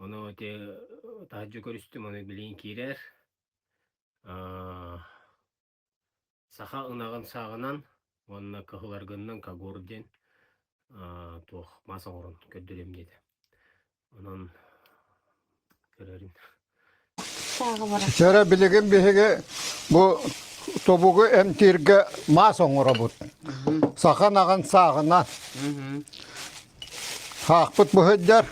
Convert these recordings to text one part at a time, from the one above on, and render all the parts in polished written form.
Onu te tahcı görüstüm onu bilin kirer. Saha ınağın sağınan onunla kahılargından kagordен tuh masa orun köddürem dedi. Onun görerin. Şöyle bilgin bihige bu tobuğu emtirge mas oңора bут. Sakan ağın sağına. Haqpıt bu hıdjar.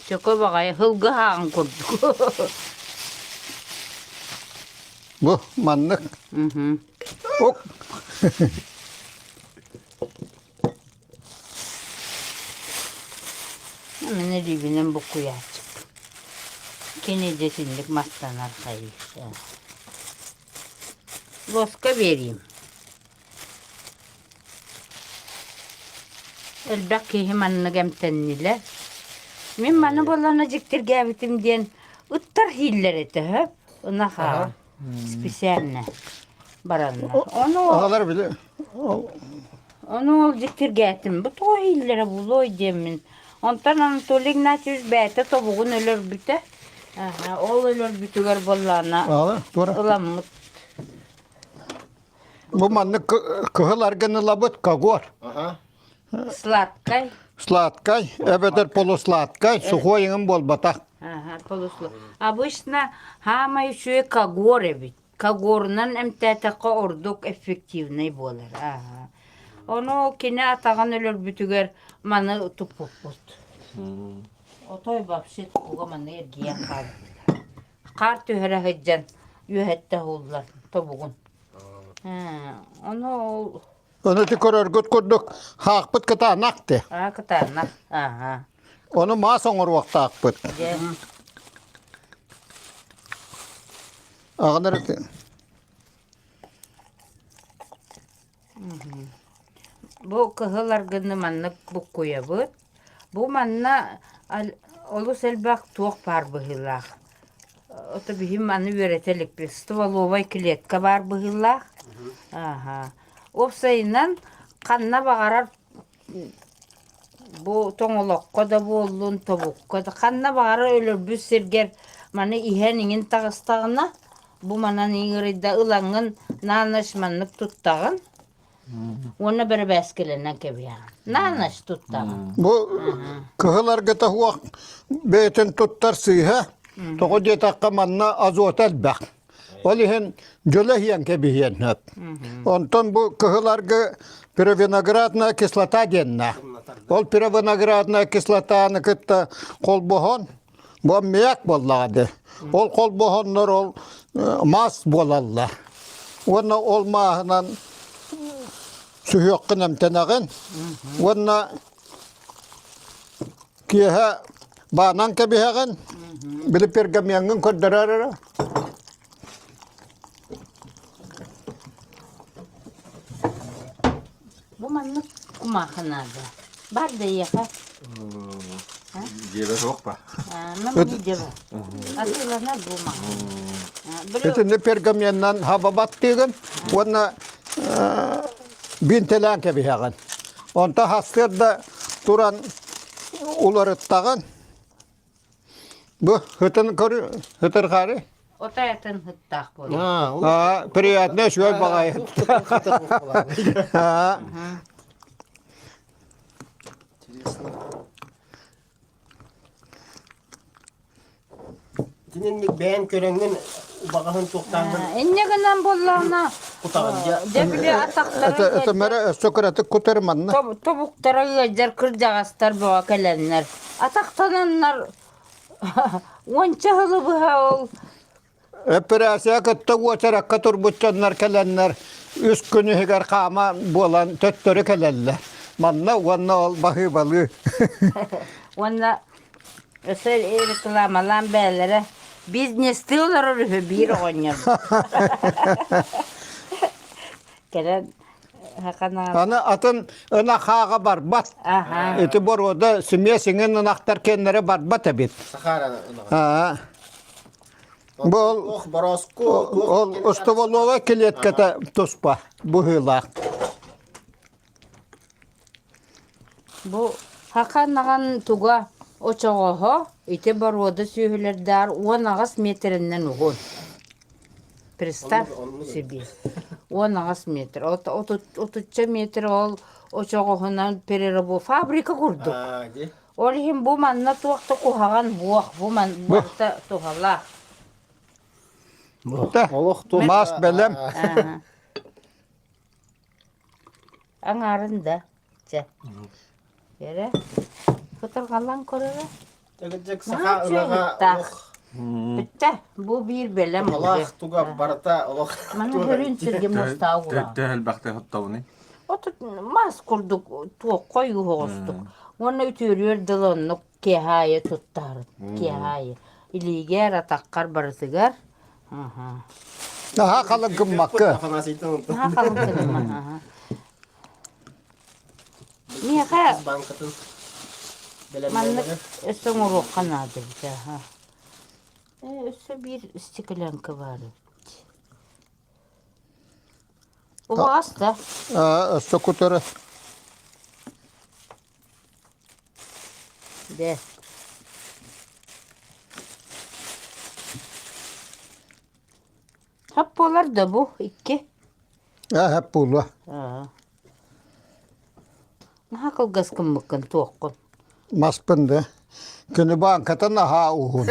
Çoko bagay hılgı hağın kurduk. Bu manlık. Ok. Hemen dibinin bu kuyu açık. Kenecesinlik mastanar kayış. Boska vereyim. Elbette hemen gemtenniler. Men bana bolana jiktir gabitim diyen ıttar hiller eti hep. Ona ha. Spesialne. Baranlar. Ağalar bile. Onu ol jiktir gatim. Bu to hillere buloy demin. Ondan Anatoly Ignatievich bäte tobuğun ölür büte. Aha, ol ölür bütüger bolana. Ağalar. Doğru. Ilamıt. Bu manlık kıhılargını labıt kagor. Sладкай. Sладкай. Ebeder polosладкай. Сухойыңын бол батақ. Ага, полусло. Обычно хама еще кагоры бит. Кагорнан эмтәтәкә ордук эффективный болар. Ага. Onu kine atağın ölür bütüger manı tupuk bult. Otoy babşet kuga manı ergiyen kaldı. Kar tühere hıccan yühette hullar tobuğun. Onu Onu tikor örgüt kurduk. Haqpıt kıta naktı. kıtarnak. Aha. Onu mas oңor vaqta haqpıt. Gel. Ağalar. Bu kıhılar gını manlık bu koyabıt. Bu manna olus elbak tuğuk par bıhılak. Ota bihim manı öğretelik bir stvalovay kletka var bıhılak. Aha. O sayınan kanna bağarar bu toңolokko da bollun tobukko da kanna bağarar ölür bir serger manı iheninin tağıstağına bu manan iğrida ılangın nanışmanlık tuttağın. Ona bir beskelene kebiyan. Nanış tuttağın. Bu kıhılargıta huaq beytin tuttar sıyha. Toğu jetakka manna azot elbaq. Olihin jöle hiyan kebihiyen hep. Ondan bu kıhılargı pirovinogradna kislota denna. Ol pirovinogradna kislotany kıtta kolbohon. Bu meyak bolladı. Ol kolbohonlar ol mas bolallar. Ona olmağından sühüqqın emtenagın. Ona kiha banan kebihagın. Bilip pergamyangın koddarara. Bu manlık kumahanada. Bar da yaka. Jebe yok ba? Memni ceva. Asılana bu mahan. Etinde pergamyandan hababat diyen. Ona bintelan kebihagın. Onta hastırda duran ularıttağın. Bu hıtın körü, hıtır karı. Otayatın hıttak bolu. Приятно, şöyle bakayım. Tinin beğen körengin bagahın toktanın Ennegenan bollana. kutağınca. Debili atakları. Ete mere sokratik kutarmanna. Tobuktara yecer kırcağızlar bu akalenler. Ataktananlar. Onça hılı bu ol. Eperasiya katta uçarak katur butçanlar kelenler. Üst günü higar kama bolan töttörü kelenler. Manna vanna ol bahi balı. Ona özel reklamalan belere biz ne istiyorlar oraya bir oynuyor. Gelen hakana. Ana atın ana haga bar bat. Aha. Eti bor oda simyesinin anahtar kenlere bar bat ebit. Sahara. Ha. Bol Oh barosku. ol Ostovalova keletkata tospa bu hıla. Bu Hakannagan tuga oçoğoho ite baroda sühülerdar 10 metrinden uğun. Представь себе. 10 метр. 30 метр ол очоғоһунан перерабу фабрика курдук. Ди. Ол хим бу манна туакта кухаган буак бу ман барта тухала. Да. Мас белем. Аңарында. Че. Бере. Фотогалан көрөрө. Тегежек Наha, саха şey ылага gitti. Bitti. Bu bir belem oldu. Аллах туга барта Аллах. Mana hörün sirge mustağı kura. Tehel bakte hattavni. Otu mas kurduk tuğ koyu hoğustuk. Onu ütürüyor dılonluk kehaya tuttar. Kehaya. İliger atakkar barısıgar. Aha kalı gımmakı. Afanasitun. Ha kalın kılma. Niye kaya? Bankatın. Manlık üstün uruq kanadır. Üstü bir stiklanka var. O hasta. Sokuturu. De. Hep olar da bu iki. Hep bulu. Nakal gaskın mıkkın tuğkun. Maspındı. Günü bankata naha uhun.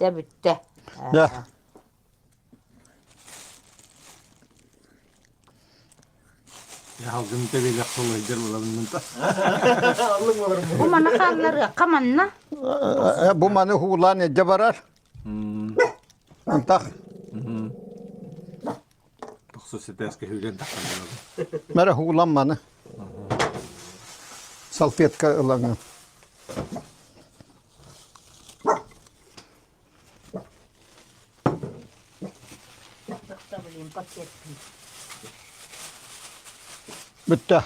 De bitti. Ya. Ya gümte bir yakılı gider mi lan bundan? Bu mana kalları kamanna. Bu manı hulan ece barar. Antak. Hususi teske hülen takkan. Mere hulan manı. Salfetka ılanı. Bitti.